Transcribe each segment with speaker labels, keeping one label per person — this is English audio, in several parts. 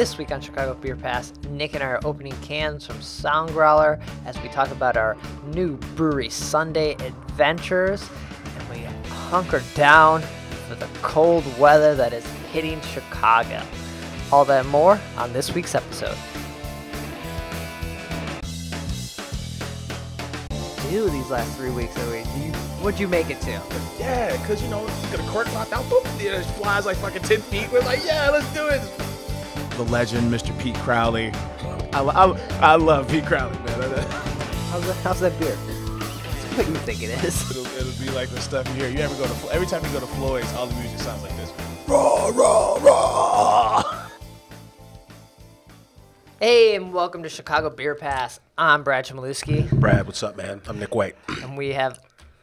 Speaker 1: This week on Chicago Beer Pass, Nick and I are opening cans from Soundgrowler as we talk about our new Brewery Sunday adventures, and we hunker down for the cold weather that is hitting Chicago. All that and more on this week's episode. These last 3 weeks of the week, what'd you make it to?
Speaker 2: Yeah, because, you know, you got a cork locked out, boop, it flies like fucking 10 feet. We're like, yeah, let's do it. The legend, Mr. Pete Crowley. I love Pete Crowley, man.
Speaker 1: How's that beer? It's what you think it is.
Speaker 2: It'll be like the stuff you hear. Every time you go to Floyd's, all the music sounds like this. Raw, raw, raw.
Speaker 1: Hey, and welcome to Chicago Beer Pass. I'm Brad Chmielewski.
Speaker 2: Brad, what's up, man? I'm Nik White.
Speaker 1: And we have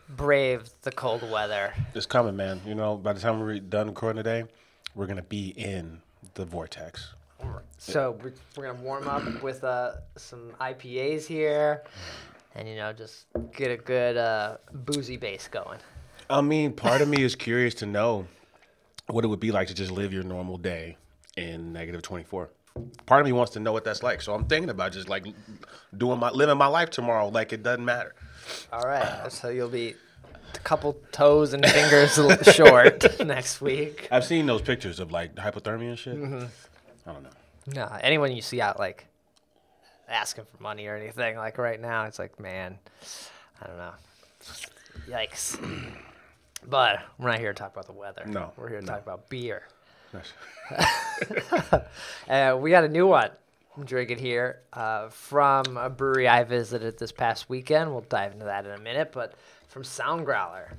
Speaker 1: braved the cold weather.
Speaker 2: It's coming, man. You know, by the time we're done recording today, we're going to be in the vortex.
Speaker 1: So we're going to warm up with some IPAs here and, you know, just get a good boozy base going.
Speaker 2: I mean, part of me is curious to know what it would be like to just live your normal day in negative 24. Part of me wants to know what that's like, so I'm thinking about just like living my life tomorrow like it doesn't matter.
Speaker 1: All right, so you'll be a couple toes and fingers short next week.
Speaker 2: I've seen those pictures of like hypothermia and shit.
Speaker 1: Mm-hmm.
Speaker 2: I don't know.
Speaker 1: No, anyone you see out like asking for money or anything like right now, it's like, man, I don't know. Yikes. But we're not here to talk about the weather.
Speaker 2: No.
Speaker 1: We're here to talk about beer.
Speaker 2: Nice.
Speaker 1: We got a new one. I'm drinking here from a brewery I visited this past weekend. We'll dive into that in a minute, but from Soundgrowler.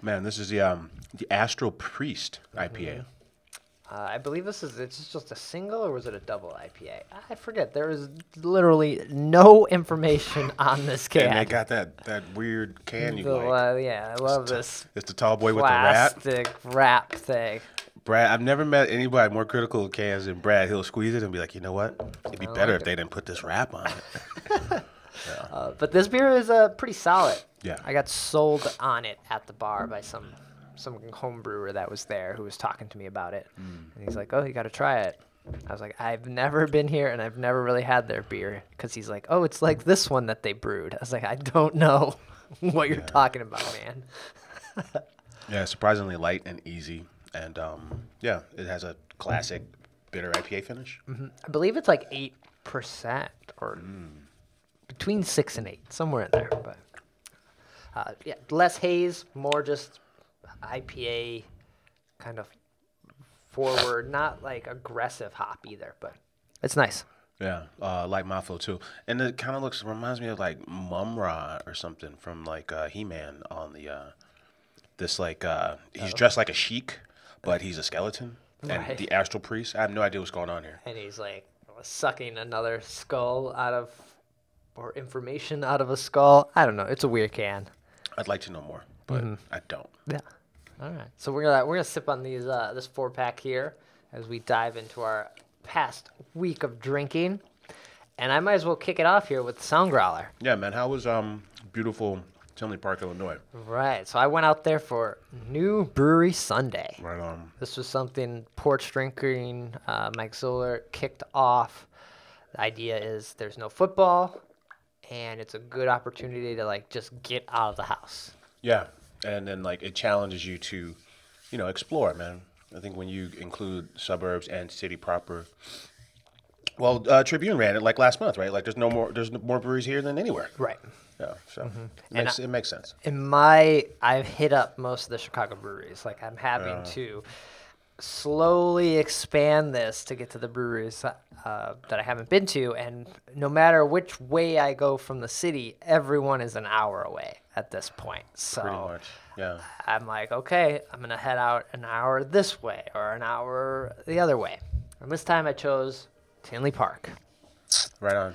Speaker 2: Man, this is the Astral Priest IPA.
Speaker 1: I believe it's just a single, or was it a double IPA? I forget. There is literally no information on this can.
Speaker 2: And they got that weird can you like.
Speaker 1: Yeah, I love this.
Speaker 2: It's the tall boy with the wrap.
Speaker 1: Plastic wrap thing.
Speaker 2: Brad, I've never met anybody more critical of cans than Brad. He'll squeeze it and be like, you know what? It'd be better if they didn't put this wrap on it. Yeah.
Speaker 1: But this beer is pretty solid.
Speaker 2: Yeah.
Speaker 1: I got sold on it at the bar by some home brewer that was there who was talking to me about it. And he's like, oh, you got to try it. I was like, I've never been here and I've never really had their beer. Because he's like, oh, it's like this one that they brewed. I was like, I don't know what you're talking about, man.
Speaker 2: Yeah, surprisingly light and easy. And, yeah, it has a classic bitter IPA finish.
Speaker 1: Mm-hmm. I believe it's like 8% or between 6 and 8, somewhere in there. But, yeah, less haze, more just IPA kind of forward, not like aggressive hop either, but it's nice.
Speaker 2: Yeah, light mouthfeel too. And it kind of reminds me of like Mum-Ra or something from like He-Man on the, he's dressed like a sheik. But he's a skeleton, and
Speaker 1: right.
Speaker 2: The Astral Priest. I have no idea what's going on here.
Speaker 1: And he's like sucking another skull or information out of a skull. I don't know. It's a weird can.
Speaker 2: I'd like to know more, but I don't.
Speaker 1: Yeah. All right. So we're gonna sip on these this 4-pack here as we dive into our past week of drinking, and I might as well kick it off here with Soundgrowler.
Speaker 2: Yeah, man. How was beautiful Tinley Park, Illinois?
Speaker 1: Right. So I went out there for New Brewery Sunday.
Speaker 2: Right on.
Speaker 1: This was something porch drinking. Mike Zoller kicked off. The idea is there's no football, and it's a good opportunity to like just get out of the house.
Speaker 2: Yeah, and then like it challenges you to, you know, explore, man. I think when you include suburbs and city proper. Well, Tribune ran it like last month, right? Like there's more breweries here than anywhere.
Speaker 1: Right.
Speaker 2: Yeah, so it makes sense.
Speaker 1: I've hit up most of the Chicago breweries. Like I'm having to slowly expand this to get to the breweries that I haven't been to. And no matter which way I go from the city, everyone is an hour away at this point. So
Speaker 2: pretty much, yeah. I'm
Speaker 1: like, okay, I'm going to head out an hour this way or an hour the other way. And this time I chose Tinley Park.
Speaker 2: Right on.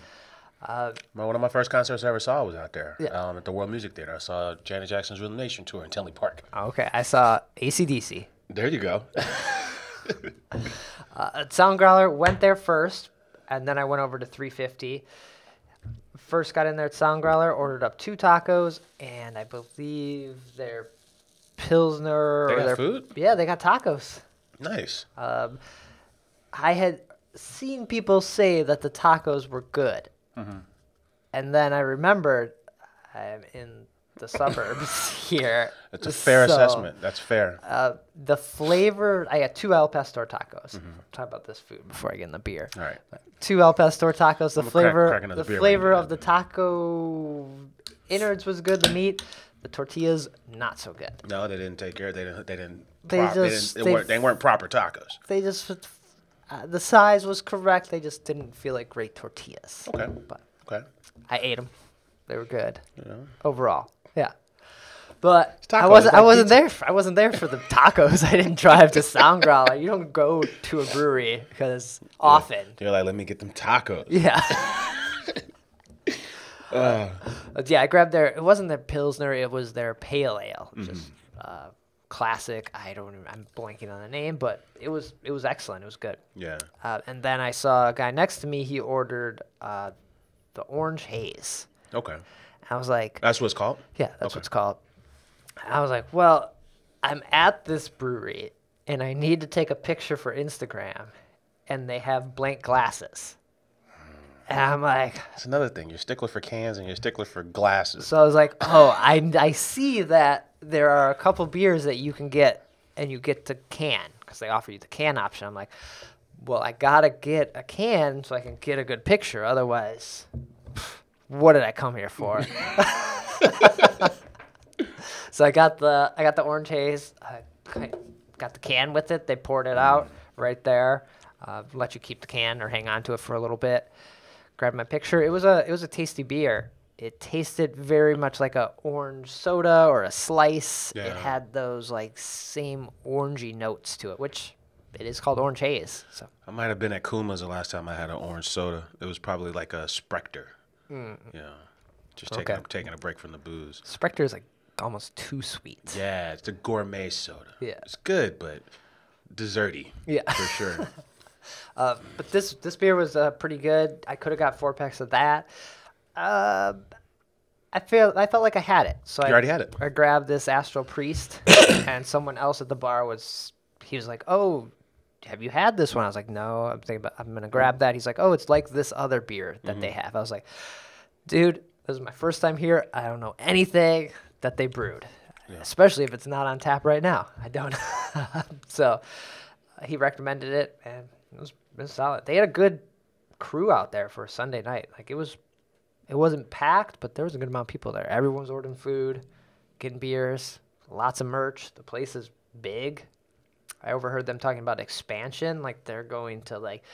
Speaker 2: One of my first concerts I ever saw was out there at the World Music Theater. I saw Janet Jackson's Rhythm Nation tour in Tinley Park.
Speaker 1: Okay, I saw AC/DC.
Speaker 2: There you go.
Speaker 1: Soundgrowler went there first, and then I went over to 350. First got in there at Soundgrowler, ordered up 2 tacos, and I believe their Pilsner.
Speaker 2: They got food?
Speaker 1: Yeah, they got tacos.
Speaker 2: Nice.
Speaker 1: I had seen people say that the tacos were good. And then I remembered I'm in the suburbs here.
Speaker 2: It's a fair assessment. That's fair.
Speaker 1: The flavor, I got 2 al pastor tacos. Talk about this food before I get in the beer.
Speaker 2: All right.
Speaker 1: 2 al pastor tacos. The
Speaker 2: crack another beer
Speaker 1: flavor
Speaker 2: when you
Speaker 1: of the taco innards was good. The meat, the tortillas, not so good.
Speaker 2: No, they didn't take care. They didn't.
Speaker 1: They
Speaker 2: weren't proper tacos.
Speaker 1: They just the size was correct. They just didn't feel like great tortillas.
Speaker 2: Okay.
Speaker 1: But
Speaker 2: Okay.
Speaker 1: I ate them. They were good.
Speaker 2: You know.
Speaker 1: Overall. Yeah. But
Speaker 2: Tacos,
Speaker 1: I wasn't
Speaker 2: like
Speaker 1: I wasn't there for the tacos. I didn't drive to Soundgrowler. You don't go to a brewery because often.
Speaker 2: You're like, let me get them tacos.
Speaker 1: Yeah. Yeah, I grabbed it wasn't their Pilsner, it was their pale ale. Just classic. I'm blanking on the name, but it was excellent. It was good.
Speaker 2: Yeah.
Speaker 1: And then I saw a guy next to me, he ordered the orange haze.
Speaker 2: Okay.
Speaker 1: I was like,
Speaker 2: That's what it's called?
Speaker 1: yeah, that's what it's called. I was like, well, I'm at this brewery and I need to take a picture for Instagram and they have blank glasses. And I'm like,
Speaker 2: That's another thing. You're stickler for cans and you're stickler for glasses.
Speaker 1: so I was like, oh, I see that there are a couple beers that you can get and you get the can because they offer you the can option. I'm like, well, I got to get a can so I can get a good picture. Otherwise, what did I come here for? So I got the orange haze. I got the can with it. They poured it out right there. Let you keep the can or hang on to it for a little bit. Grabbed my picture. It was a tasty beer. It tasted very much like a orange soda or a slice.
Speaker 2: Yeah.
Speaker 1: It had those like same orangey notes to it, which it is called orange haze. So
Speaker 2: I might have been at Kuma's the last time I had an orange soda. It was probably like a Spectre. Yeah. Just taking a break from the booze.
Speaker 1: Spectre is like almost too sweet.
Speaker 2: Yeah, it's a gourmet soda.
Speaker 1: Yeah.
Speaker 2: It's good, but desserty.
Speaker 1: Yeah.
Speaker 2: For sure.
Speaker 1: But this beer was pretty good. I could have got 4 packs of that. I felt like I had it. So
Speaker 2: You already had it.
Speaker 1: I grabbed this Astral Priest, and someone else at the bar was like, "Oh, have you had this one?" I was like, "No." I'm gonna grab that. He's like, "Oh, it's like this other beer that they have." I was like, "Dude, this is my first time here. I don't know anything that they brewed, especially if it's not on tap right now. I don't." So he recommended it, and it was solid. They had a good crew out there for a Sunday night. Like it wasn't packed, but there was a good amount of people there. Everyone was ordering food, getting beers, lots of merch. The place is big. I overheard them talking about expansion, like they're going to like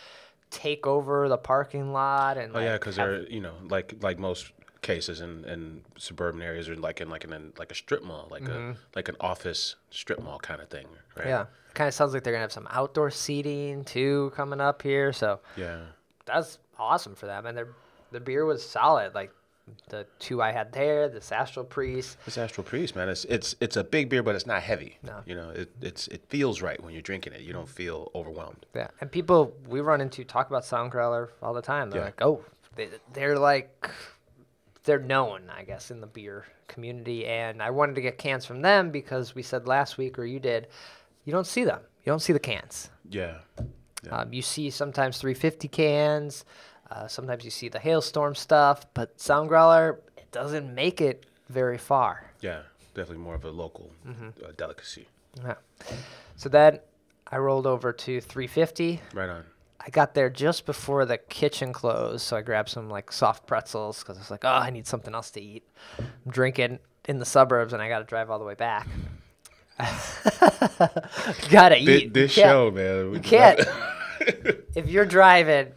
Speaker 1: take over the parking lot and.
Speaker 2: Oh yeah, because they're like most cases in suburban areas are like in a strip mall, like an office strip mall kind of thing, right?
Speaker 1: Yeah, it kind of sounds like they're gonna have some outdoor seating too coming up here. So
Speaker 2: yeah,
Speaker 1: that's awesome for them, and the beer was solid. Like the 2 I had there, this Astral Priest.
Speaker 2: This Astral Priest, man, it's a big beer, but it's not heavy.
Speaker 1: No.
Speaker 2: It feels right when you're drinking it. You don't feel overwhelmed.
Speaker 1: Yeah, and people we run into talk about Soundgrowler all the time. They're like, oh, they're known, I guess, in the beer community. And I wanted to get cans from them because we said last week, or you did, you don't see them. You don't see the cans.
Speaker 2: Yeah.
Speaker 1: You see sometimes 350 cans. Sometimes you see the Hailstorm stuff. But Soundgrowler, it doesn't make it very far.
Speaker 2: Yeah, definitely more of a local delicacy.
Speaker 1: Yeah. So then I rolled over to 350.
Speaker 2: Right on.
Speaker 1: I got there just before the kitchen closed, so I grabbed some like soft pretzels because I was like, oh, I need something else to eat. I'm drinking in the suburbs, and I got to drive all the way back. Gotta eat.
Speaker 2: This show, man.
Speaker 1: You can't. If you're driving,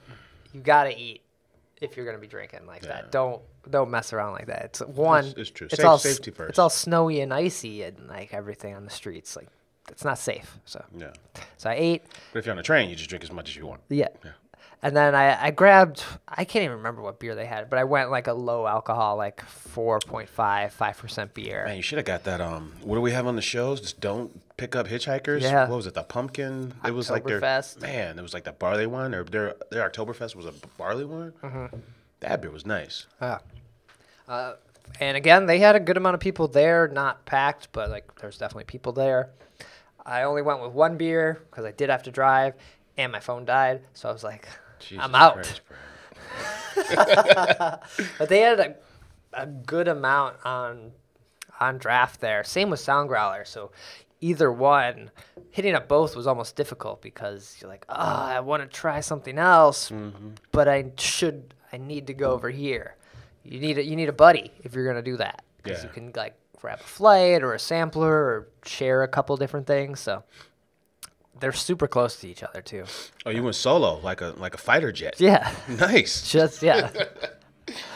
Speaker 1: you gotta eat. If you're gonna be drinking like that, don't mess around like that. It's
Speaker 2: It's true.
Speaker 1: Safety first. It's all snowy and icy and like everything on the streets. Like it's not safe. So
Speaker 2: yeah.
Speaker 1: So I ate.
Speaker 2: But if you're on a train, you just drink as much as you want.
Speaker 1: Yeah. And then I grabbed, I can't even remember what beer they had, but I went like a low alcohol, like 5% beer.
Speaker 2: Man, you should have got that. What do we have on the shows? Just don't pick up hitchhikers.
Speaker 1: Yeah.
Speaker 2: What was it? The pumpkin. It was like their
Speaker 1: Oktoberfest.
Speaker 2: It was like that barley one, or their Oktoberfest was a barley one. Mm-hmm. That beer was nice.
Speaker 1: Yeah. And again, they had a good amount of people there, not packed, but like there's definitely people there. I only went with one beer because I did have to drive. and my phone died. So I was like,
Speaker 2: Jesus
Speaker 1: I'm out.
Speaker 2: Christ,
Speaker 1: But they had a good amount on draft there. Same with Soundgrowler. So either one, hitting up both was almost difficult because you're like, I want to try something else, but I need to go over here. You need a buddy if you're gonna do that, because you can like grab a flight or a sampler or share a couple different things. So they're super close to each other too.
Speaker 2: Oh, you went solo like a fighter jet.
Speaker 1: Yeah.
Speaker 2: Nice.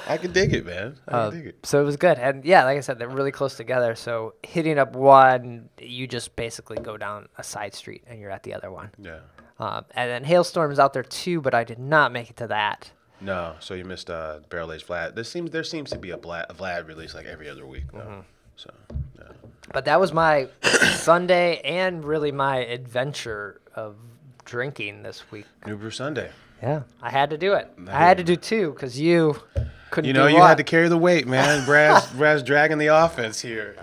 Speaker 2: I can dig it, man. I can dig it.
Speaker 1: So it was good. And yeah, like I said, they're really close together. So hitting up one, you just basically go down a side street and you're at the other one.
Speaker 2: Yeah.
Speaker 1: And then Hailstorm's out there too, but I did not make it to that.
Speaker 2: No, so you missed Barrel Aged Vlad. There seems to be a Vlad release like every other week, though. So, yeah.
Speaker 1: But that was my Sunday and really my adventure of drinking this week.
Speaker 2: New Brew Sunday.
Speaker 1: Yeah, I had to do it. I had to do two because you couldn't.
Speaker 2: You had to carry the weight, man. Brad's dragging the offense here.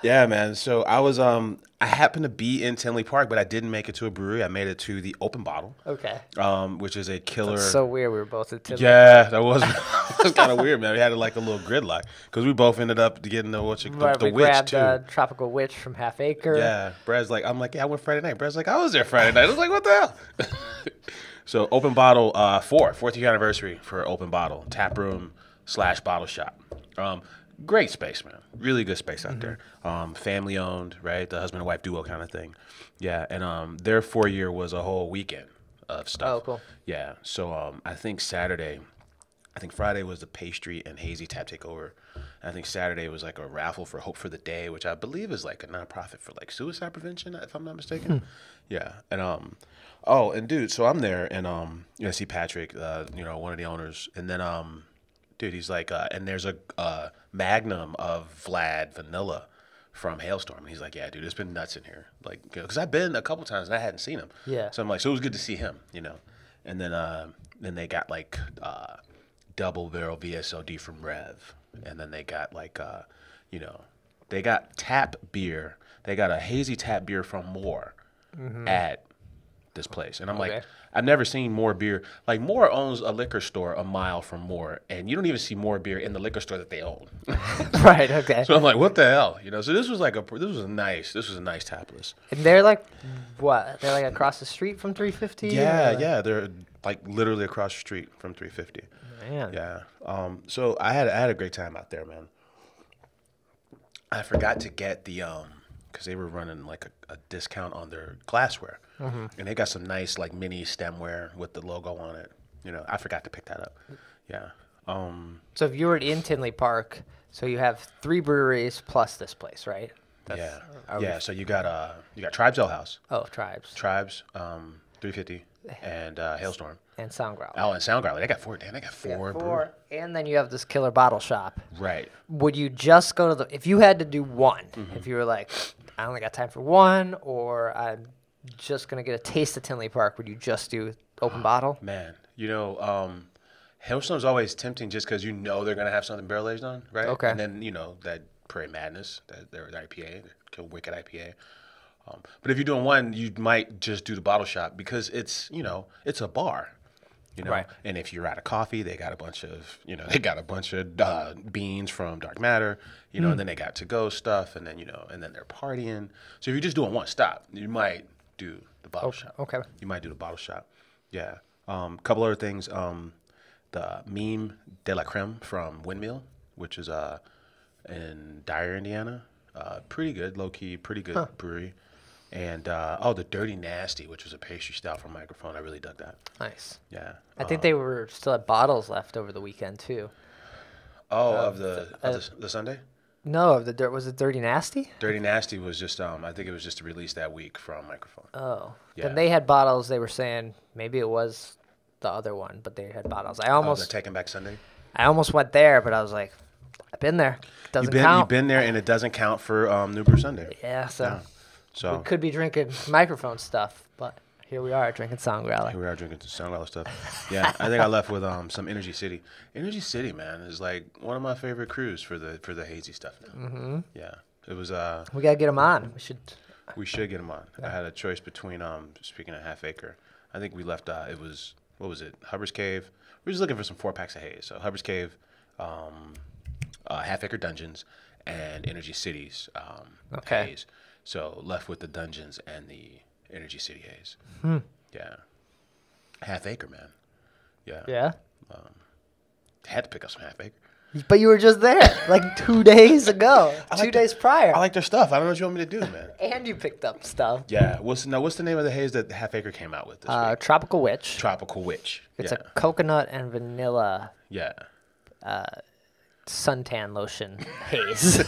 Speaker 2: Yeah, man. So I happened to be in Tinley Park, but I didn't make it to a brewery. I made it to the Open Bottle.
Speaker 1: Okay.
Speaker 2: Which is a killer.
Speaker 1: That's so weird. We were both at Tinley.
Speaker 2: Yeah, that was kind of weird, man. We had like a little gridlock because we both ended up getting the witch
Speaker 1: grabbed
Speaker 2: too.
Speaker 1: Tropical Witch from Half Acre.
Speaker 2: Yeah, I'm like, yeah, I went Friday night. Brad's like, I was there Friday night. I was like, what the hell? So Open Bottle 4th year anniversary for Open Bottle tap room / bottle shop. Great space, man. Really good space out there. Family owned, right? The husband and wife duo kind of thing. Yeah, and their 4-year was a whole weekend of stuff.
Speaker 1: Oh, cool.
Speaker 2: Yeah, so I think Friday was the pastry and hazy tap takeover. I think Saturday was like a raffle for Hope for the Day, which I believe is like a nonprofit for like suicide prevention, if I'm not mistaken. Yeah, and and dude, so I'm there and I see Patrick, one of the owners, and then dude, he's like, and there's a magnum of Vlad vanilla from Hailstorm. And he's like, yeah, dude, it's been nuts in here. Like, because I've been a couple times and I hadn't seen him.
Speaker 1: Yeah.
Speaker 2: So I'm like, so it was good to see him, And then they got like double barrel VSOD from Rev. And then they got like, they got tap beer. They got a hazy tap beer from Moore at this place. And I'm like, I've never seen Moore beer. Like, Moore owns a liquor store a mile from Moore, and you don't even see Moore beer in the liquor store that they own.
Speaker 1: Right. Okay.
Speaker 2: So I'm like, what the hell? So this was a nice tap list.
Speaker 1: And they're like, what? They're like across the street from 350.
Speaker 2: Yeah. They're like literally across the street from 350.
Speaker 1: Man.
Speaker 2: Yeah. So I had a great time out there, man. I forgot to get the because they were running like a discount on their glassware. And they got some nice like mini stemware with the logo on it. I forgot to pick that up. Yeah.
Speaker 1: So if you were in Tinley Park, so you have 3 breweries plus this place, right?
Speaker 2: Yeah. So you got Tribes Ale House.
Speaker 1: Oh, Tribes.
Speaker 2: 350 and Hailstorm.
Speaker 1: And Soundgrowler.
Speaker 2: Oh, and Soundgrowler. They got 4. Damn, they got 4.
Speaker 1: 4. And then you have this killer bottle shop.
Speaker 2: Right.
Speaker 1: Would you just go to if you had to do one, if you were like, I only got time for one, or I'm just going to get a taste of Tinley Park, would you just do Open Bottle?
Speaker 2: Man, Hailstorm's always tempting just because they're going to have something barrel aged on, right?
Speaker 1: Okay.
Speaker 2: And then, that Prairie Madness, their IPA, their Wicked IPA. But if you're doing one, you might just do the bottle shop because it's a bar.
Speaker 1: Right.
Speaker 2: And if you're out of coffee, they got a bunch of, beans from Dark Matter, and then they got to-go stuff, and then, and then they're partying. So if you're just doing one stop, you might do the bottle shop.
Speaker 1: Okay.
Speaker 2: You might do the bottle shop. Yeah. Couple other things. The Meme de la Creme from Windmill, which is in Dyer, Indiana. Pretty good, low-key, pretty good brewery. And, the Dirty Nasty, which was a pastry stout from Microphone. I really dug that.
Speaker 1: Nice.
Speaker 2: Yeah.
Speaker 1: I think they were still at bottles left over the weekend, too.
Speaker 2: Of the Sunday?
Speaker 1: No, was it Dirty Nasty?
Speaker 2: Dirty Nasty was just, I think it was just released that week from Microphone.
Speaker 1: Oh.
Speaker 2: Yeah.
Speaker 1: Then they had bottles. They were saying maybe it was the other one, but they had bottles.
Speaker 2: They're Taking Back Sunday?
Speaker 1: I almost went there, but I was like, I've been there. Doesn't count.
Speaker 2: You've been there, and it doesn't count for New Brew Sunday.
Speaker 1: Yeah, so
Speaker 2: we
Speaker 1: could be drinking Microphone stuff, but here we are drinking Soundgrowler.
Speaker 2: Here we are drinking Soundgrowler stuff. Yeah, I think I left with some Energy City. Energy City, man, is like one of my favorite crews for the hazy stuff now. Yeah, it was.
Speaker 1: We gotta get them on.
Speaker 2: We should get him on. I had a choice between speaking of Half Acre, I think we left. It was what was it? Hubbard's Cave. We were just looking for some 4-packs of haze. So Hubbard's Cave, Half Acre Dungeons, and Energy Cities haze. So left with the Dungeons and the Energy City haze. Yeah. Half Acre, man. Yeah.
Speaker 1: Yeah.
Speaker 2: Had to pick up some Half Acre.
Speaker 1: But you were just there like 2 days ago. 2 days prior.
Speaker 2: I like their stuff. I don't know what you want me to do, man.
Speaker 1: And you picked up stuff.
Speaker 2: Yeah. What's the name of the haze that Half Acre came out with this week?
Speaker 1: Tropical Witch.
Speaker 2: Tropical Witch.
Speaker 1: It's a coconut and vanilla
Speaker 2: Yeah.
Speaker 1: suntan lotion haze.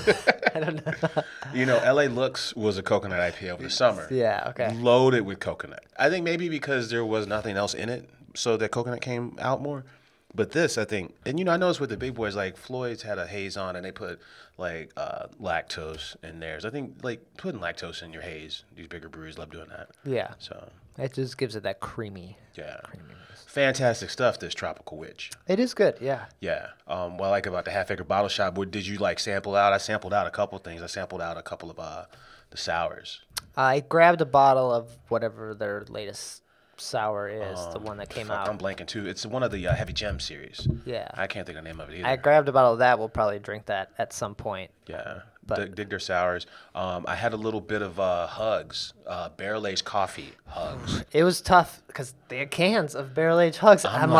Speaker 1: I don't know.
Speaker 2: You know, LA Looks was a coconut IPA over the summer.
Speaker 1: Yeah, okay.
Speaker 2: Loaded with coconut. I think maybe because there was nothing else in it, so that coconut came out more. But this, I think, and you know, I noticed with the big boys, like Floyd's had a haze on, and they put like lactose in theirs. I think like putting lactose in your haze, these bigger breweries love doing that.
Speaker 1: Yeah.
Speaker 2: So
Speaker 1: it just gives it that creamy.
Speaker 2: Yeah.
Speaker 1: Creaminess.
Speaker 2: Fantastic stuff, this Tropical Witch.
Speaker 1: It is good, yeah.
Speaker 2: Yeah. What I like about the Half Acre Bottle Shop, what did you like sample out? I sampled out a couple things. I sampled out a couple of the sours.
Speaker 1: I grabbed a bottle of whatever their latest sour is, the one that came out.
Speaker 2: I'm blanking too. It's one of the Heavy Gem series.
Speaker 1: Yeah.
Speaker 2: I can't think of the name of it either.
Speaker 1: I grabbed a bottle of that. We'll probably drink that at some point.
Speaker 2: Yeah.
Speaker 1: But
Speaker 2: dig their sours. I had a little bit of Hugs, barrel-aged coffee Hugs.
Speaker 1: it was tough because they had cans of barrel-aged Hugs. I'm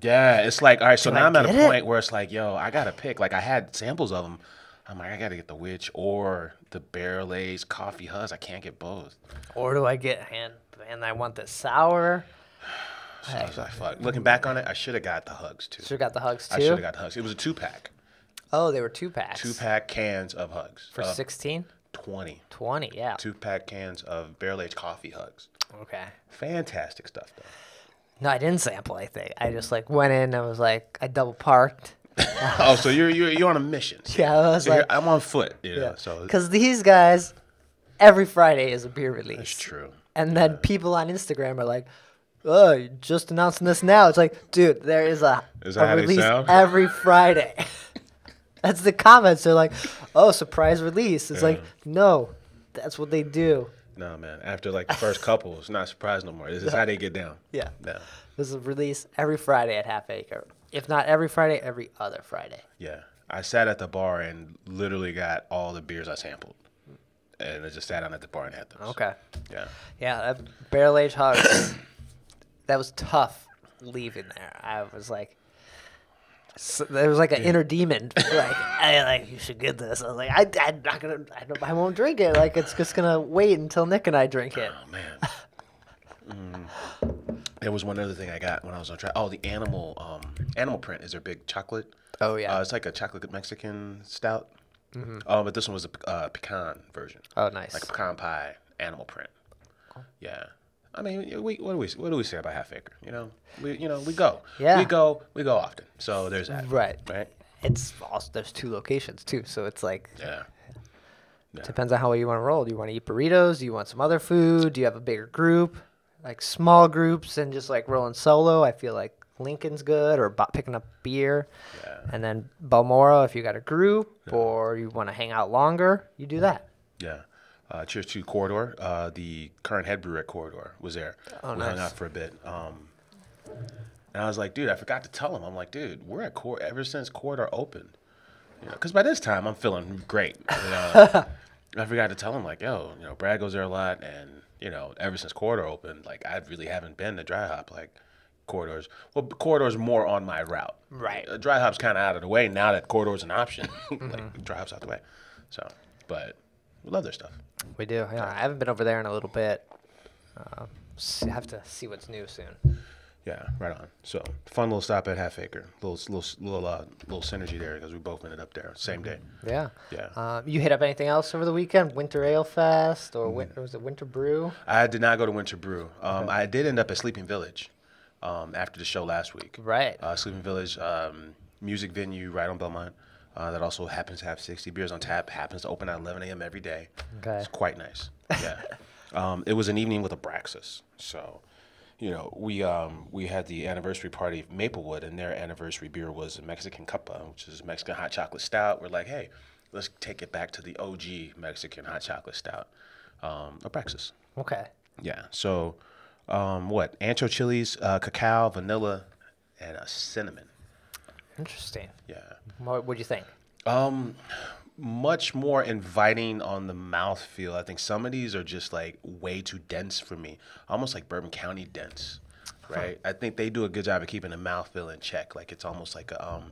Speaker 2: yeah, it's like, all right, so now I'm at a
Speaker 1: get
Speaker 2: point where it's like, yo, I got to pick. Like, I had samples of them. I'm like, I got to get the Witch or the barrel-aged coffee Hugs. I can't get both.
Speaker 1: Or do I get, and I want the sour.
Speaker 2: So I was like, fuck. Looking back on it, I should have got the Hugs, too.
Speaker 1: Should have got the Hugs, too?
Speaker 2: I should have got the Hugs. It was a 2-pack.
Speaker 1: Oh, they were 2-packs.
Speaker 2: 2-pack cans of Hugs.
Speaker 1: For 16?
Speaker 2: 20.
Speaker 1: 20, yeah.
Speaker 2: 2-pack cans of barrel-aged coffee Hugs.
Speaker 1: Okay.
Speaker 2: Fantastic stuff, though.
Speaker 1: No, I didn't sample anything. I just like went in. I was like, I double parked.
Speaker 2: Oh, so you're on a mission.
Speaker 1: Yeah, I was like,
Speaker 2: I'm on foot. You know,
Speaker 1: yeah.
Speaker 2: so
Speaker 1: Because these guys, every Friday is a beer release.
Speaker 2: that's true.
Speaker 1: And then people on Instagram are like, oh, you're just announcing this now. It's like, dude, there is a release every Friday. That's the comments. They're like, oh, surprise release. It's like, no, that's what they do.
Speaker 2: No, man. After like the first couple, it's not surprise no more. This is how they get down.
Speaker 1: Yeah.
Speaker 2: No.
Speaker 1: This is a release every Friday at Half Acre. If not every Friday, every other Friday.
Speaker 2: Yeah. I sat at the bar and literally got all the beers I sampled. And I just sat down at the bar and had those.
Speaker 1: Okay.
Speaker 2: Yeah.
Speaker 1: Yeah, that barrel-aged Hugs, that was tough leaving there. I was like, there was like an inner demon. You should get this. I was like, I'm not gonna. I won't drink it. Like, it's just gonna wait until Nick and I drink it.
Speaker 2: Oh man. There was one other thing I got when I was on track. Oh, the animal print is their big chocolate.
Speaker 1: Oh yeah.
Speaker 2: It's like a chocolate Mexican stout. But this one was a pecan version.
Speaker 1: Oh, nice.
Speaker 2: Like a pecan pie animal print. Yeah. I mean, what do we say about Half Acre? We go.
Speaker 1: Yeah.
Speaker 2: We go often. So there's that.
Speaker 1: Right.
Speaker 2: Right.
Speaker 1: It's also there's 2 locations too, so it's like
Speaker 2: Yeah.
Speaker 1: depends on how you want to roll. Do you want to eat burritos? Do you want some other food? Do you have a bigger group? Like small groups and just like rolling solo. I feel like Lincoln's good, or picking up beer.
Speaker 2: Yeah.
Speaker 1: And then Balmoral, if you got a group or you want to hang out longer, you do that.
Speaker 2: Yeah. Cheers to Corridor. The current head brewer at Corridor was there.
Speaker 1: Oh,
Speaker 2: we
Speaker 1: nice.
Speaker 2: hung out for a bit. And I was like, dude, I forgot to tell him. I'm like, dude, we're at Corridor ever since Corridor opened. Because by this time I'm feeling great. I forgot to tell him, like, yo, Brad goes there a lot, and ever since Corridor opened, like, I really haven't been to Dry Hop. Like, Corridor's more on my route.
Speaker 1: Right.
Speaker 2: Dry Hop's kind of out of the way now that Corridor's an option. Like, Dry Hop's out the way. So, but we love their stuff.
Speaker 1: We do. Yeah, I haven't been over there in a little bit. Have to see what's new soon.
Speaker 2: Yeah, right on. So, fun little stop at Half Acre. Little synergy there because we both ended up there same day.
Speaker 1: Yeah.
Speaker 2: Yeah.
Speaker 1: You hit up anything else over the weekend? Winter Ale Fest or was it Winter Brew?
Speaker 2: I did not go to Winter Brew. I did end up at Sleeping Village after the show last week.
Speaker 1: Right.
Speaker 2: Sleeping Village, music venue right on Belmont. That also happens to have 60 beers on tap. Happens to open at 11 a.m. every day.
Speaker 1: Okay.
Speaker 2: It's quite nice. Yeah. It was an evening with Abraxas. So, we had the anniversary party of Maplewood, and their anniversary beer was a Mexican Cuppa, which is Mexican hot chocolate stout. We're like, hey, let's take it back to the OG Mexican hot chocolate stout. Abraxas.
Speaker 1: Okay.
Speaker 2: Yeah. So, what? Ancho chilies, cacao, vanilla, and cinnamon.
Speaker 1: Interesting.
Speaker 2: Yeah.
Speaker 1: What'd you think?
Speaker 2: Much more inviting on the mouthfeel. I think some of these are just like way too dense for me, almost like Bourbon County dense, right? I think they do a good job of keeping the mouthfeel in check. Like it's almost like a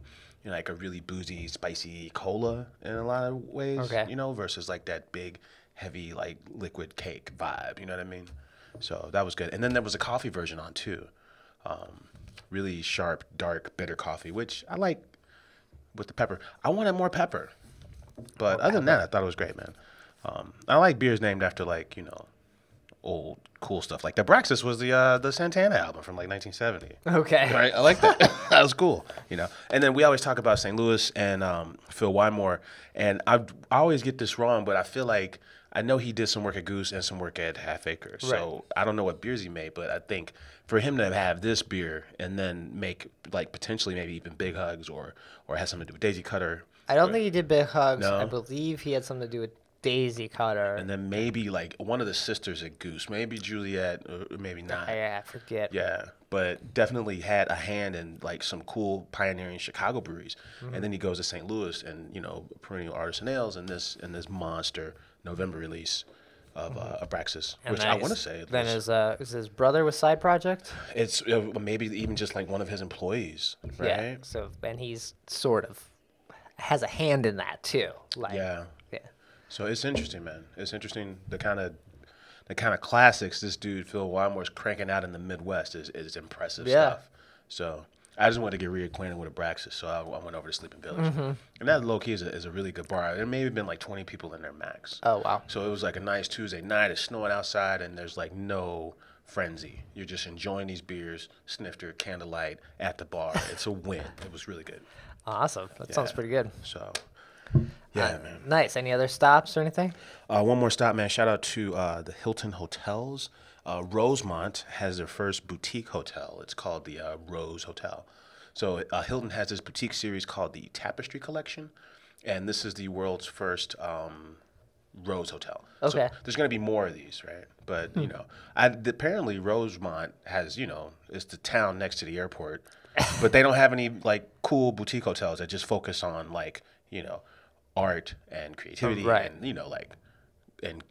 Speaker 2: like a really boozy, spicy cola in a lot of ways,
Speaker 1: Okay.
Speaker 2: versus like that big, heavy like liquid cake vibe. You know what I mean? So that was good. And then there was a coffee version on too, really sharp, dark, bitter coffee, which I like with the pepper. I wanted more pepper. But other than that, I thought it was great, man. I like beers named after like old cool stuff. Like the Abraxas was the Santana album from like 1970.
Speaker 1: Okay.
Speaker 2: Right, I like that. That was cool, And then we always talk about St. Louis and Phil Wymore, and I always get this wrong, but I feel like I know he did some work at Goose and some work at Half Acre. So I don't know what beers he made, but I think for him to have this beer and then make like potentially maybe even Big Hugs or has something to do with Daisy Cutter.
Speaker 1: I don't think he did Big Hugs.
Speaker 2: No?
Speaker 1: I believe he had something to do with Daisy Cutter.
Speaker 2: And then maybe like one of the sisters at Goose, maybe Juliet or maybe not.
Speaker 1: I forget.
Speaker 2: Yeah, but definitely had a hand in like some cool pioneering Chicago breweries. And then he goes to St. Louis and Perennial Artisan Ales and this monster November release of Abraxas, which I want to say
Speaker 1: then is his brother with Side Project?
Speaker 2: It's maybe even just like one of his employees, right?
Speaker 1: Yeah. So and he's sort of has a hand in that too. Like,
Speaker 2: yeah.
Speaker 1: Yeah.
Speaker 2: So it's interesting, man. It's interesting the kind of classics this dude Phil Wymore's cranking out in the Midwest is impressive stuff. So I just wanted to get reacquainted with Abraxas, so I went over to Sleeping Village, and that low key is a really good bar. There may have been like 20 people in there max.
Speaker 1: Oh wow.
Speaker 2: So it was like a nice Tuesday night. It's snowing outside, and there's like no frenzy. You're just enjoying these beers, snifter, candlelight at the bar. It's a win. It was really good.
Speaker 1: Awesome. That sounds pretty good.
Speaker 2: So, yeah, man.
Speaker 1: Nice. Any other stops or anything?
Speaker 2: One more stop, man. Shout out to the Hilton Hotels. Rosemont has their first boutique hotel. It's called the Rose Hotel. So Hilton has this boutique series called the Tapestry Collection, and this is the world's first Rose Hotel.
Speaker 1: Okay.
Speaker 2: So there's going to be more of these, right? But, apparently Rosemont has, it's the town next to the airport, but they don't have any, like, cool boutique hotels that just focus on, like, art and creativity and, and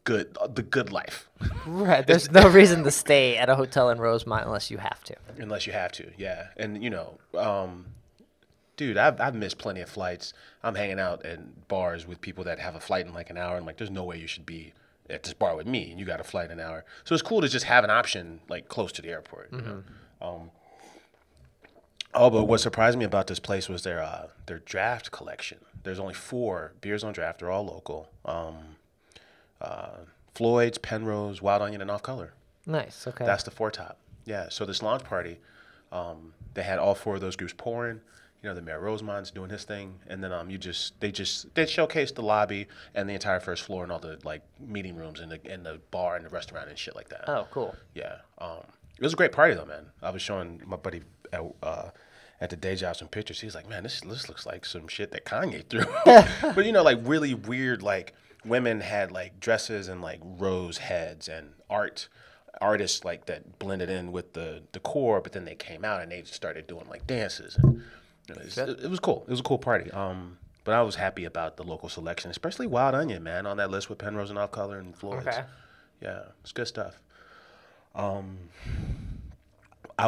Speaker 2: the good life.
Speaker 1: Right. There's no reason to stay at a hotel in Rosemont unless you have to.
Speaker 2: Unless you have to, yeah. And, dude, I've missed plenty of flights. I'm hanging out at bars with people that have a flight in like an hour, and like, there's no way you should be at this bar with me, and you got a flight in an hour. So it's cool to just have an option like close to the airport. But what surprised me about this place was their draft collection. There's only 4 beers on draft. They're all local. Floyd's, Penrose, Wild Onion, and Off Color. Nice. Okay. That's the 4 top. Yeah. So this launch party, they had all 4 of those groups pouring. The Mayor Rosemont's doing his thing, and then they showcased the lobby and the entire first floor and all the like meeting rooms and the bar and the restaurant and shit like that.
Speaker 1: Oh, cool.
Speaker 2: Yeah. It was a great party though, man. I was showing my buddy at the day job some pictures. He's like, man, this looks like some shit that Kanye threw. But like really weird, like women had like dresses and like rose heads and artists like that blended in with the decor, but then they came out and they started doing like dances and it was cool. It was a cool party. But I was happy about the local selection, especially Wild Onion, man, on that list with Penrose and Off Color and Floyd's. Okay. Yeah, it's good stuff. I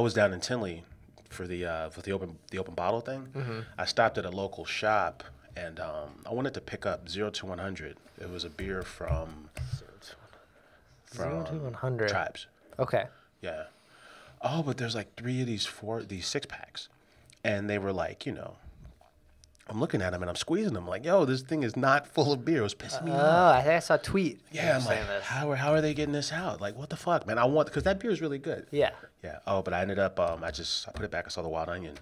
Speaker 2: was down in Tinley for the open bottle thing. I stopped at a local shop and I wanted to pick up 0 to 100. It was a beer from
Speaker 1: 0 to 100
Speaker 2: Tribes.
Speaker 1: Okay.
Speaker 2: Yeah. Oh, but there's like 3 of these 6-packs. And they were like, I'm looking at them and I'm squeezing them. Like, yo, this thing is not full of beer. It was pissing me off.
Speaker 1: Oh, I think I saw a tweet.
Speaker 2: Yeah, I'm like, how are they getting this out? Like, what the fuck, man? Because that beer is really good.
Speaker 1: Yeah.
Speaker 2: Yeah. Oh, but I ended up, I put it back. I saw the Wild Onion.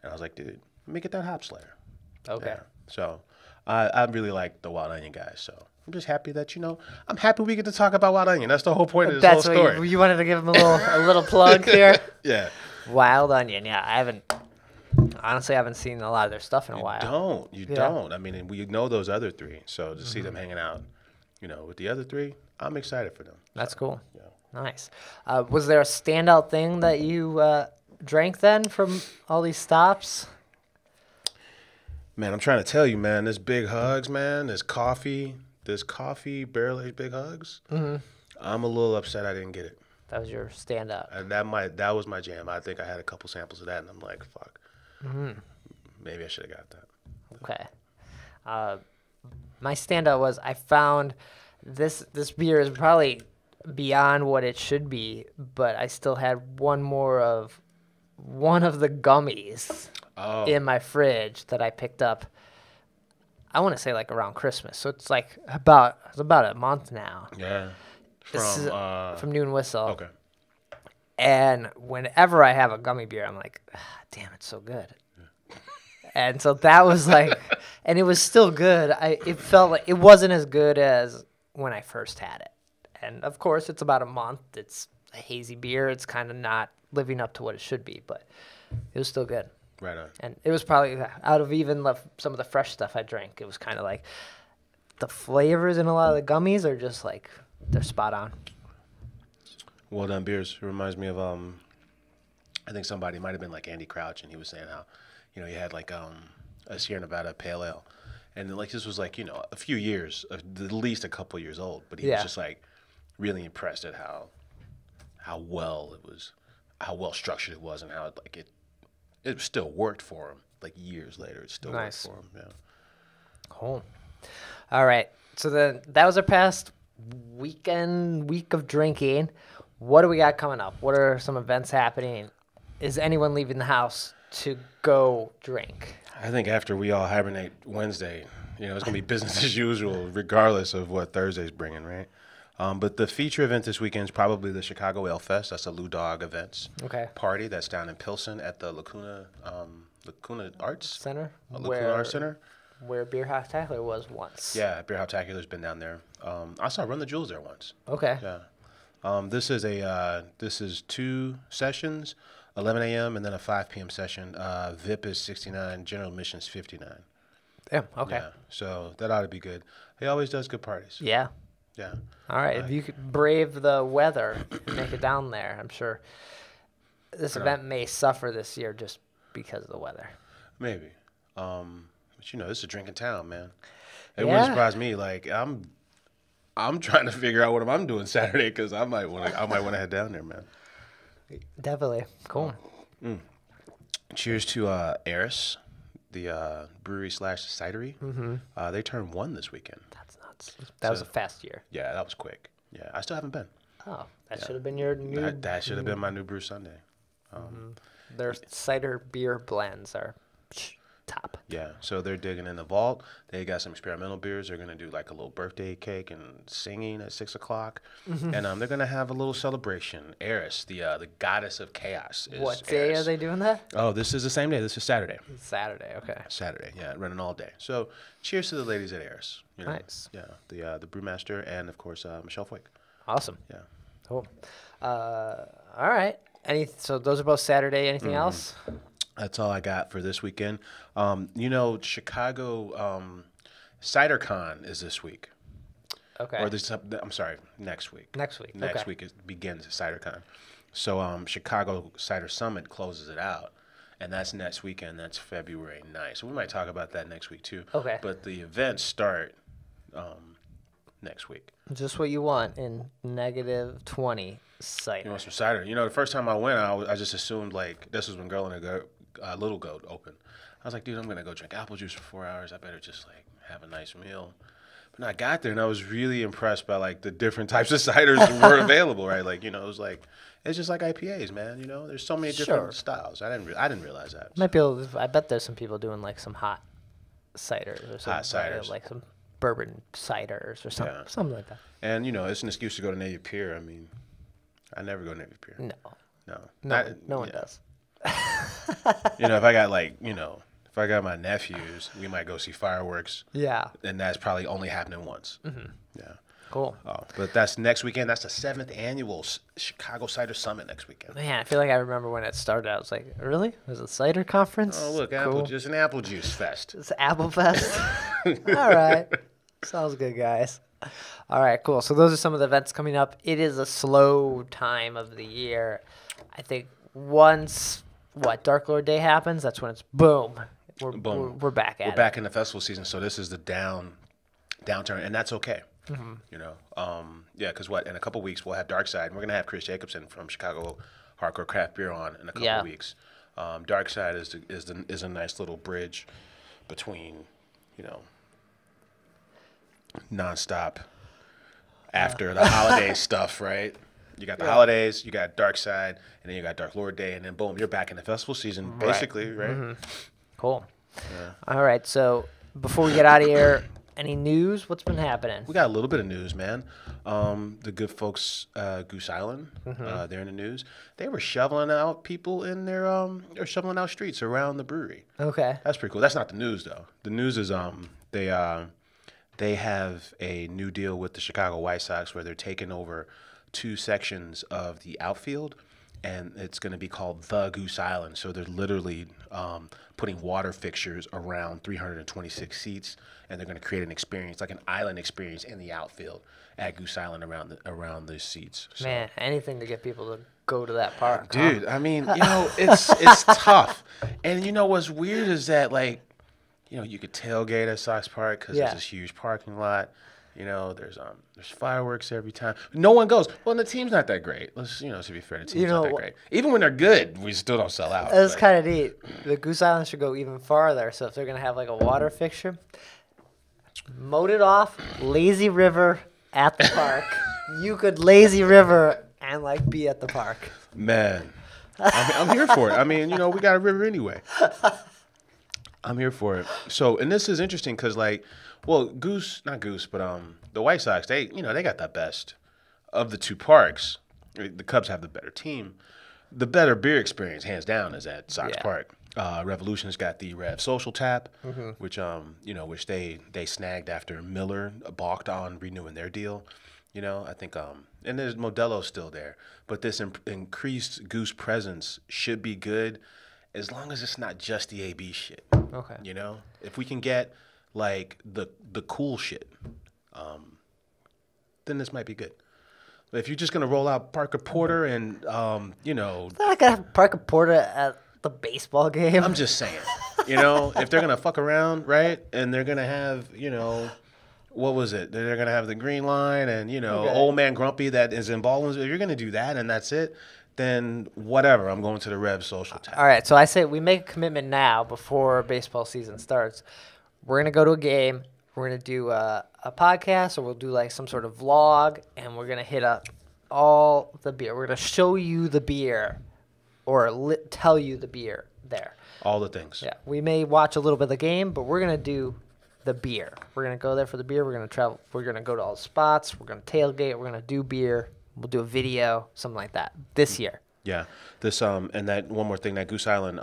Speaker 2: And I was like, dude, let me get that Hop Slayer.
Speaker 1: Okay.
Speaker 2: Yeah. So I really like the Wild Onion guys. So I'm just happy that, I'm happy we get to talk about Wild Onion. That's the whole point of this whole story.
Speaker 1: That's what you wanted to give them a little plug here?
Speaker 2: Yeah.
Speaker 1: Wild Onion. Yeah, I haven't seen a lot of their stuff in a while.
Speaker 2: You don't. I mean, and we know those other 3. So to see them hanging out with the other three, I'm excited for them.
Speaker 1: That's cool.
Speaker 2: Yeah.
Speaker 1: Nice. Was there a standout thing that you drank then from all these stops?
Speaker 2: Man, I'm trying to tell you, man, there's Big Hugs, man. There's coffee, barrel-aged Big Hugs. Mm-hmm. I'm a little upset I didn't get it.
Speaker 1: That was your standout.
Speaker 2: And that was my jam. I think I had a couple samples of that, and I'm like, fuck. Mm-hmm. Maybe I should have got that.
Speaker 1: Okay. My standout was I found this beer is probably beyond what it should be, but I still had one of the gummies in my fridge that I picked up. I want to say like around Christmas, so it's like about a month now.
Speaker 2: Yeah.
Speaker 1: From Noon Whistle.
Speaker 2: Okay.
Speaker 1: And whenever I have a gummy beer, I'm like, damn, it's so good. And so that was like, and it was still good. It felt like it wasn't as good as when I first had it. And of course, it's about a month. It's a hazy beer. It's kind of not living up to what it should be, but it was still good.
Speaker 2: Right on.
Speaker 1: And it was probably out of even some of the fresh stuff I drank. It was kind of like the flavors in a lot of the gummies are just like, they're spot on.
Speaker 2: Well done beers. It reminds me of I think somebody might have been like Andy Crouch, and he was saying how, he had like a Sierra Nevada Pale Ale, and like this was like a few years, at least a couple years old, but he was just like really impressed at how well structured it was, and how it still worked for him. Like years later, it still worked for him. Yeah.
Speaker 1: Cool. All right. So then that was our past week of drinking. What do we got coming up? What are some events happening? Is anyone leaving the house to go drink?
Speaker 2: I think after we all hibernate Wednesday, it's gonna be business as usual, regardless of what Thursday's bringing, right? But the feature event this weekend is probably the Chicago Ale Fest. That's a Lou Dog Events party that's down in Pilsen at the Lacuna Arts
Speaker 1: Center.
Speaker 2: Lacuna Arts Center.
Speaker 1: Where Beer Half-Acre was once.
Speaker 2: Yeah, Beer Half-Acre's been down there. I saw Run the Jewels there once.
Speaker 1: Okay.
Speaker 2: Yeah. This is 2 sessions, 11 a.m. and then a 5 p.m. session. VIP is $69, general admission is $59.
Speaker 1: Yeah. Okay.
Speaker 2: Yeah, so that ought to be good. He always does good parties.
Speaker 1: Yeah.
Speaker 2: Yeah.
Speaker 1: All right. If you could brave the weather and make it down there, I'm sure this event may suffer this year just because of the weather.
Speaker 2: Maybe. But this is a drinking town, man. It wouldn't surprise me. Like I'm trying to figure out what I'm doing Saturday because I might want to head down there, man.
Speaker 1: Definitely. Cool.
Speaker 2: Cheers to Eris, the brewery / cidery. Mm-hmm. They turned 1 this weekend.
Speaker 1: That's nuts. That was a fast year.
Speaker 2: Yeah, that was quick. Yeah, I still haven't been.
Speaker 1: Oh, that should have been your new.
Speaker 2: That should have been my new brew Sunday.
Speaker 1: Their cider beer blends are top.
Speaker 2: Yeah, so they're digging in the vault. They got some experimental beers. They're gonna do like a little birthday cake and singing at 6 o'clock, and they're gonna have a little celebration. Eris, the goddess of chaos.
Speaker 1: What day are they doing that?
Speaker 2: Oh, this is the same day. This is Saturday.
Speaker 1: Saturday, okay.
Speaker 2: Saturday, yeah, running all day. So, cheers to the ladies at Eris.
Speaker 1: Nice.
Speaker 2: Yeah, the brewmaster and of course Michelle Foyk.
Speaker 1: Awesome.
Speaker 2: Yeah.
Speaker 1: Cool. All right. So those are both Saturday. Anything else?
Speaker 2: That's all I got for this weekend. Chicago CiderCon is this week.
Speaker 1: Okay.
Speaker 2: Or I'm sorry, next week.
Speaker 1: Next week.
Speaker 2: Next week begins CiderCon. So Chicago Cider Summit closes it out, and that's next weekend. That's February 9th. So we might talk about that next week too.
Speaker 1: Okay.
Speaker 2: But the events start next week.
Speaker 1: Just what you want in -20 cider.
Speaker 2: You want some cider? The first time I went, I just assumed like this was when Girl and Little Goat opened. I was like, dude, I'm gonna go drink apple juice for 4 hours. I better just like have a nice meal. But then I got there and I was really impressed by like the different types of ciders were available. Right, like it was like it's just like IPAs, man. There's so many different styles. I didn't realize that.
Speaker 1: Might be able I bet there's some people doing like some hot ciders or something.
Speaker 2: Hot ciders,
Speaker 1: like some bourbon ciders or something, something like that.
Speaker 2: And it's an excuse to go to Navy Pier. I mean, I never go to Navy Pier.
Speaker 1: No one does.
Speaker 2: If I got if I got my nephews, we might go see fireworks.
Speaker 1: Yeah.
Speaker 2: And that's probably only happening once.
Speaker 1: Mm-hmm.
Speaker 2: Yeah.
Speaker 1: Cool.
Speaker 2: Oh, but that's next weekend. That's the 7th annual Chicago Cider Summit next weekend.
Speaker 1: Man, I feel like I remember when it started. I was like, really? There's a cider conference?
Speaker 2: Oh, look,
Speaker 1: cool.
Speaker 2: an apple juice fest.
Speaker 1: It's Apple Fest. All right. Sounds good, guys. All right, cool. So those are some of the events coming up. It is a slow time of the year. I think once Dark Lord Day happens, that's when it's boom.
Speaker 2: Boom.
Speaker 1: We're back at
Speaker 2: We're
Speaker 1: it.
Speaker 2: back in the festival season, so this is the downturn, and that's okay. You know, yeah, because in a couple weeks we'll have Dark Side, and we're gonna have Chris Jacobson from Chicago Hardcore Craft Beer on in a couple weeks. Dark Side is a nice little bridge between, you know, nonstop after the holiday stuff, right? You got the holidays, you got Dark Side, and then you got Dark Lord Day, and then boom, you're back in the festival season, basically, right?
Speaker 1: Cool. Yeah. All right, so before we get out of here, any news? What's been happening?
Speaker 2: We got a little bit of news, man. The good folks, Goose Island, they're in the news. They were shoveling out people in their, they're shoveling out streets around the brewery.
Speaker 1: Okay.
Speaker 2: That's pretty cool. That's not the news, though. The news is they have a new deal with the Chicago White Sox where they're taking over 2 sections of the outfield, and it's going to be called the Goose Island. So they're literally putting water fixtures around 326 seats, and they're going to create an experience, like an island experience in the outfield at Goose Island around the seats. So.
Speaker 1: Man, anything to get people to go to that park.
Speaker 2: Dude, I mean, you know, it's tough. And you know what's weird is that, like, you know, you could tailgate at Sox Park because there's this huge parking lot. You know, there's fireworks every time. No one goes. Well, and the team's not that great. Let's, you know, to be fair, the team's not that great. Even when they're good, we still don't sell out.
Speaker 1: It's kind of neat. The Goose Island should go even farther. So if they're gonna have like a water fixture, moat it off, lazy river at the park. You could lazy river and like be at the park.
Speaker 2: Man, I'm here for it. I mean, you know, we got a river anyway. I'm here for it. So, and this is interesting because, like, well, not Goose, but the White Sox, they got the best of the 2 parks. The Cubs have the better team. The better beer experience, hands down, is at Sox Park. Revolution's got the Rev Social Tap, which which they snagged after Miller balked on renewing their deal. You know, I think, and there's Modelo's still there, but this increased Goose presence should be good. As long as it's not just the AB shit.
Speaker 1: Okay.
Speaker 2: You know? If we can get, like, the cool shit, then this might be good. But if you're just going to roll out Parker Porter and, you know...
Speaker 1: They're not going to have Parker Porter at the baseball game.
Speaker 2: I'm just saying. You know, if they're going to fuck around, right, and they're going to have, you know... What was it? They're going to have the Green Line and, you know, Old Man Grumpy that is involved. If you're going to do that and that's it... then whatever, I'm going to the Rev Social Tap.
Speaker 1: All right, so I say we make a commitment now before baseball season starts. We're going to go to a game. We're going to do a podcast, or we'll do like some sort of vlog, and we're going to hit up all the beer. We're going to show you the beer or tell you the beer there.
Speaker 2: All the things.
Speaker 1: Yeah, we may watch a little bit of the game, but we're going to do the beer. We're going to go there for the beer. We're going to travel. We're going to go to all the spots. We're going to tailgate. We're going to do beer. We'll do a video, something like that, this year.
Speaker 2: Yeah. This and that one more thing, that Goose Island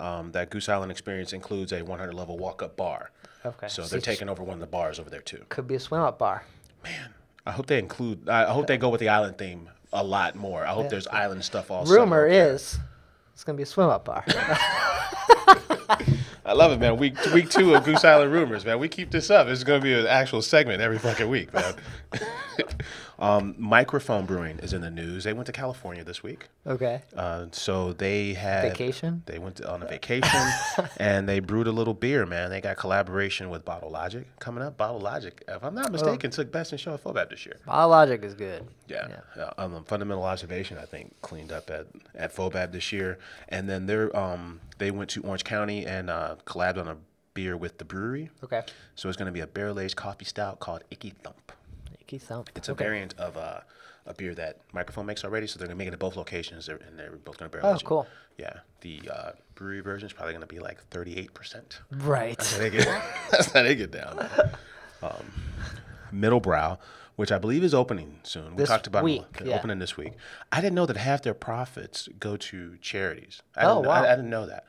Speaker 2: experience includes a 100 level walk up bar.
Speaker 1: Okay.
Speaker 2: So they're taking over one of the bars over there too.
Speaker 1: Could be a swim up bar.
Speaker 2: Man, I hope they they go with the island theme a lot more. I hope there's island stuff all
Speaker 1: Rumor is it's gonna be a swim up bar.
Speaker 2: I love it, man. Week 2 of Goose Island Rumors, man. We keep this up. It's going to be an actual segment every fucking week, man. Microphone Brewing is in the news. They went to California this week.
Speaker 1: Okay.
Speaker 2: So they had...
Speaker 1: Vacation?
Speaker 2: They went on a vacation, and they brewed a little beer, man. They got collaboration with Bottle Logic coming up. Bottle Logic, if I'm not mistaken, took Best in Show at FOBAB this year.
Speaker 1: Bottle Logic is good.
Speaker 2: Yeah. Fundamental Observation, I think, cleaned up at FOBAB this year. And then they went to Orange County and collabed on a beer with the brewery.
Speaker 1: Okay.
Speaker 2: So it's going to be a barrel-aged coffee stout called Icky Thump.
Speaker 1: Icky Thump.
Speaker 2: It's a variant of a beer that Microphone makes already, so they're going to make it at both locations, and they're both going to barrel age it.
Speaker 1: Cool.
Speaker 2: Yeah. The brewery version is probably going to be like 38%.
Speaker 1: Right.
Speaker 2: That's how they get down. Middlebrow, which I believe is opening soon. We talked about opening this week. I didn't know that half their profits go to charities.
Speaker 1: Wow.
Speaker 2: I didn't know that.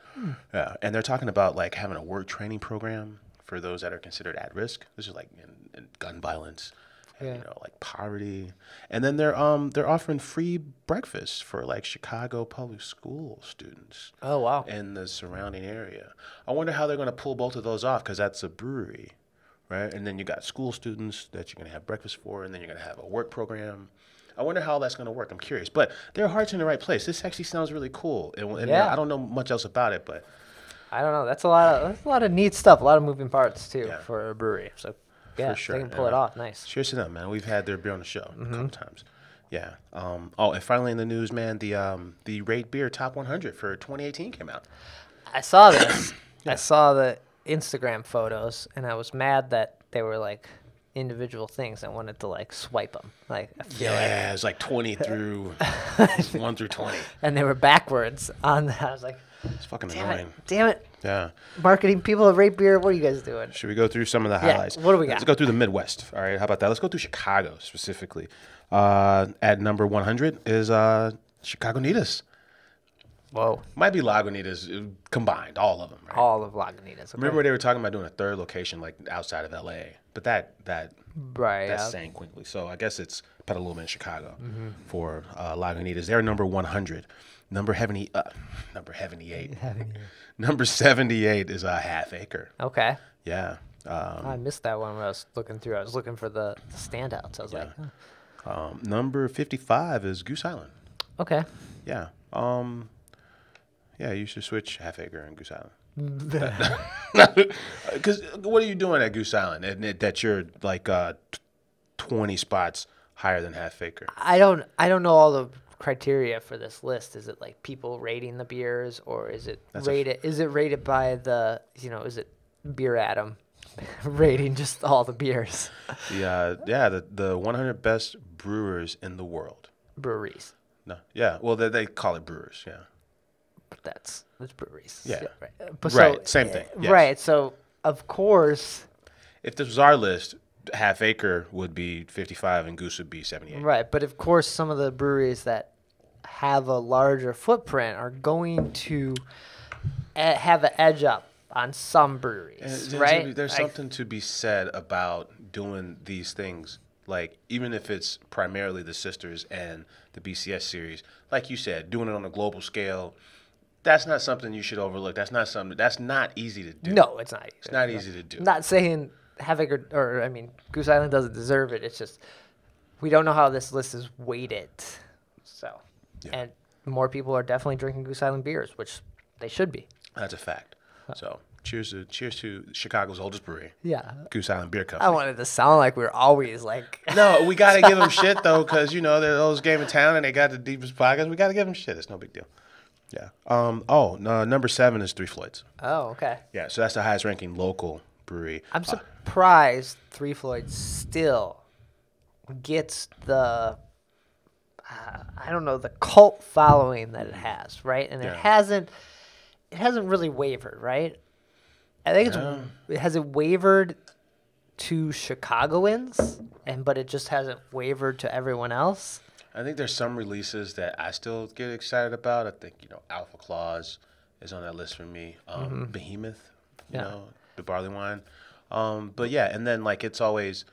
Speaker 2: Yeah, and they're talking about like having a work training program for those that are considered at risk. This is like in gun violence, and, like poverty. And then they're offering free breakfast for like Chicago public school students.
Speaker 1: Oh, wow.
Speaker 2: In the surrounding area. I wonder how they're going to pull both of those off, because that's a brewery, right? And then you got school students that you're going to have breakfast for, and then you're going to have a work program. I wonder how that's going to work. I'm curious. But their heart's in the right place. This actually sounds really cool. And
Speaker 1: Yeah.
Speaker 2: I don't know much else about it, but
Speaker 1: I don't know. That's a lot of neat stuff. A lot of moving parts too
Speaker 2: Yeah.
Speaker 1: for a brewery. So yeah,
Speaker 2: for sure.
Speaker 1: they can pull it off. Nice.
Speaker 2: Cheers to them, man. We've had their beer on the show a couple times. Yeah. And finally in the news, man, the Rate Beer Top 100 for 2018 came out.
Speaker 1: I saw this. I saw the Instagram photos, and I was mad that they were like individual things. I wanted to like swipe them. Like I feel like,
Speaker 2: Yeah, it's like 20 through 1 through 20.
Speaker 1: and they were backwards on. I was like,
Speaker 2: It's fucking annoying.
Speaker 1: damn it,
Speaker 2: Yeah.
Speaker 1: marketing people at Rate Beer. What are you guys doing?
Speaker 2: Should we go through some of the
Speaker 1: Yeah,
Speaker 2: highlights?
Speaker 1: what do we got?
Speaker 2: Let's go through the Midwest. All right, how about that? Let's go through Chicago specifically. At number 100 is Chicago Nitas.
Speaker 1: Whoa,
Speaker 2: Might be Lagunitas combined, all of them. Right?
Speaker 1: all of Lagunitas. Okay.
Speaker 2: Remember they were talking about doing a third location like outside of LA, but that
Speaker 1: right?
Speaker 2: that's
Speaker 1: Yeah.
Speaker 2: sank quickly. So I guess it's Petaluma in Chicago for Lagunitas. They're number 100. Number 78. Number 78 is Half Acre.
Speaker 1: Okay.
Speaker 2: Yeah.
Speaker 1: I missed that one when I was looking through. I was looking for the standouts. I was like,
Speaker 2: Number 55 is Goose Island.
Speaker 1: okay.
Speaker 2: Yeah. Yeah, you should switch Half Acre and Goose Island. Because what are you doing at Goose Island? That you're like 20 spots higher than Half Acre.
Speaker 1: I don't know all the criteria for this list. Is it like people rating the beers, or is it rated by the is it Beer Atom rating just all the beers?
Speaker 2: The 100 best brewers in the world.
Speaker 1: Breweries.
Speaker 2: No, yeah. Well, they call it brewers. Yeah.
Speaker 1: But that's breweries.
Speaker 2: Yeah.
Speaker 1: Right. But
Speaker 2: Right, same thing, yes.
Speaker 1: Right. So of course.
Speaker 2: If this was our list, Half Acre would be 55 and Goose would be 78.
Speaker 1: Right. But of course, some of the breweries that have a larger footprint are going to have an edge up on some breweries, right?
Speaker 2: There's something to be said about doing these things, like even if it's primarily the Sisters and the BCS series, like you said, doing it on a global scale. That's not something you should overlook. That's not easy to do.
Speaker 1: No, it's not.
Speaker 2: It's not easy to do.
Speaker 1: I'm not saying Half Acre Goose Island doesn't deserve it. It's just we don't know how this list is weighted. So, and more people are definitely drinking Goose Island beers, which they should be.
Speaker 2: That's a fact. So, cheers to Chicago's oldest brewery.
Speaker 1: Yeah.
Speaker 2: Goose Island Beer Company.
Speaker 1: I wanted to sound like we were always like.
Speaker 2: No, we got to give them shit though, because they're the oldest game in town and they got the deepest pockets. We got to give them shit. It's no big deal. Yeah. Number 7 is Three Floyds.
Speaker 1: Oh, okay.
Speaker 2: Yeah, so that's the highest ranking local brewery.
Speaker 1: I'm surprised Three Floyds still gets the the cult following that it has, right? And it hasn't really wavered, right? I think has it wavered to Chicagoans, but it just hasn't wavered to everyone else.
Speaker 2: I think there's some releases that I still get excited about. I think, Alpha Claus is on that list for me. Behemoth, the barley wine. But yeah, and then it's always,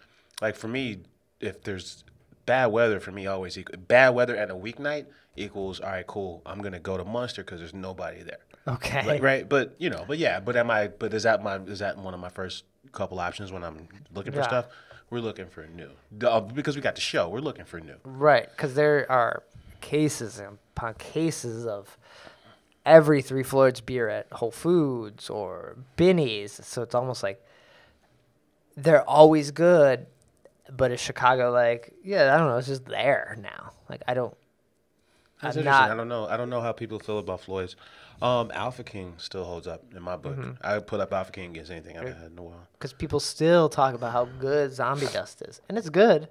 Speaker 2: for me, if there's bad weather, for me always bad weather and a weeknight equals, all right, cool, I'm going to go to Munster because there's nobody there.
Speaker 1: Okay.
Speaker 2: Right? But is that one of my first couple options when I'm looking for stuff? We're looking for new. Because we got the show, we're looking for new.
Speaker 1: Right, because there are cases upon cases of every Three Floyds beer at Whole Foods or Binny's. So it's almost like they're always good, but is Chicago I don't know, it's just there now.
Speaker 2: That's interesting. I don't know how people feel about Floyd's. Alpha King still holds up in my book. I would put up Alpha King against anything I've had in a while.
Speaker 1: Because people still talk about how good Zombie Dust is. And it's good,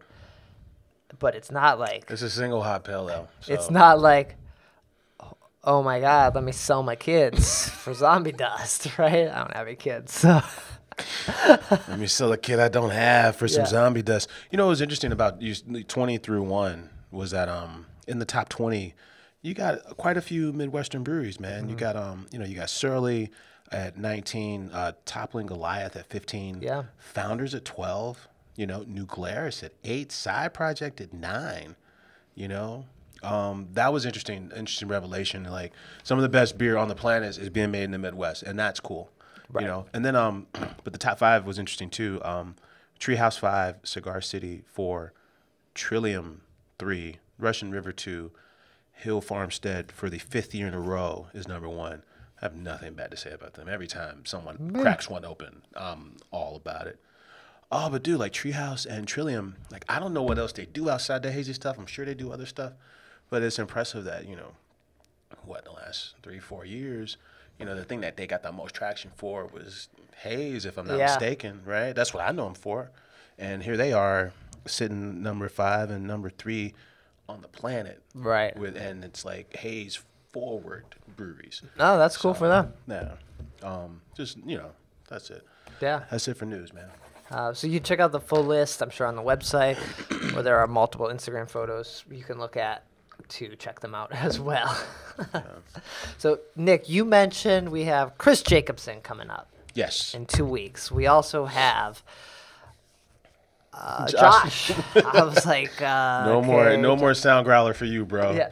Speaker 1: but it's not
Speaker 2: It's a single hot pale ale. So.
Speaker 1: It's not oh my God, let me sell my kids for Zombie Dust, right? I don't have any kids, so...
Speaker 2: Let me sell a kid I don't have for some Zombie Dust. What was interesting about 20 through 1 was that in the top 20, you got quite a few Midwestern breweries, man. You got you got Surly at 19, Toppling Goliath at 15, Founders at 12, New Glarus at 8, Side Project at 9, that was interesting revelation. Some of the best beer on the planet is being made in the Midwest, and that's cool. You know, and then but the top 5 was interesting too. Treehouse 5, Cigar City 4, Trillium 3, Russian River 2, Hill Farmstead for the 5th year in a row is number 1. I have nothing bad to say about them. Every time someone cracks one open, I'm all about it. Oh, but dude, like Treehouse and Trillium, like I don't know what else they do outside the hazy stuff. I'm sure they do other stuff, but it's impressive that, you know, the last 3-4 years, you know, the thing that they got the most traction for was haze, if I'm not mistaken, right? That's what I know them for. And here they are sitting number 5 and number 3 on the planet.
Speaker 1: Right.
Speaker 2: And it's like haze forward breweries.
Speaker 1: Oh, that's cool for them.
Speaker 2: Yeah. Just, you know, that's it.
Speaker 1: Yeah.
Speaker 2: That's it for news, man.
Speaker 1: So you can check out the full list, I'm sure, on the website, where there are multiple Instagram photos you can look at to check them out as well. So, Nick, you mentioned we have Chris Jacobson coming up.
Speaker 2: Yes.
Speaker 1: In 2 weeks. We also have Josh. I was like,
Speaker 2: no more Soundgrowler for you, bro.
Speaker 1: Yeah.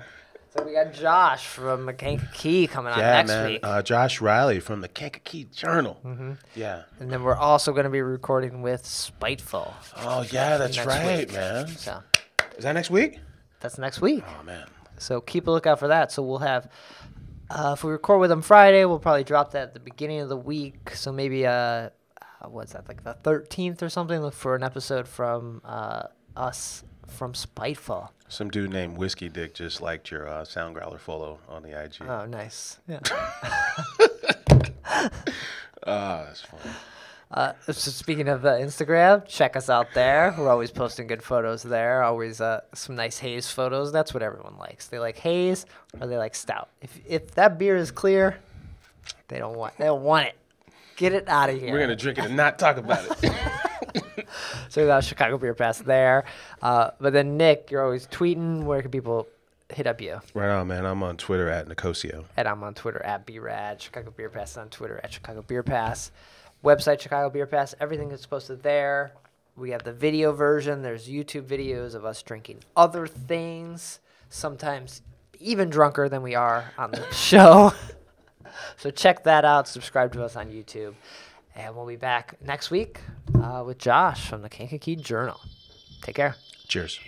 Speaker 1: So we got Josh from the Kankakee coming on next week.
Speaker 2: Josh Riley from the Kankakee Journal.
Speaker 1: Mm-hmm.
Speaker 2: Yeah.
Speaker 1: And then we're also going to be recording with Spiteful.
Speaker 2: Oh, yeah, that's right, man.
Speaker 1: So
Speaker 2: is that next week?
Speaker 1: That's next week.
Speaker 2: Oh, man.
Speaker 1: So keep a lookout for that. So we'll have, if we record with them Friday, we'll probably drop that at the beginning of the week. So maybe, what's that, like the 13th or something? Look for an episode from us from Spiteful.
Speaker 2: Some dude named Whiskey Dick just liked your Soundgrowler follow on the IG.
Speaker 1: Oh, nice. Yeah.
Speaker 2: That's funny.
Speaker 1: So speaking of Instagram, check us out there. We're always posting good photos there. Always some nice haze photos. That's what everyone likes. They like haze or they like stout. If that beer is clear, they don't want it. Get it out of here.
Speaker 2: We're gonna drink it and not talk about it.
Speaker 1: So we got Chicago Beer Pass there. But then Nick, you're always tweeting. Where can people hit up you?
Speaker 2: Right on, man. I'm on Twitter at Nicosio.
Speaker 1: And I'm on Twitter at BRad. Chicago Beer Pass on Twitter at Chicago Beer Pass. Website Chicago Beer Pass. Everything is posted there. We have the video version. There's YouTube videos of us drinking other things. Sometimes even drunker than we are on the show. So check that out. Subscribe to us on YouTube. And we'll be back next week with Josh from the Kankakee Journal. Take care.
Speaker 2: Cheers.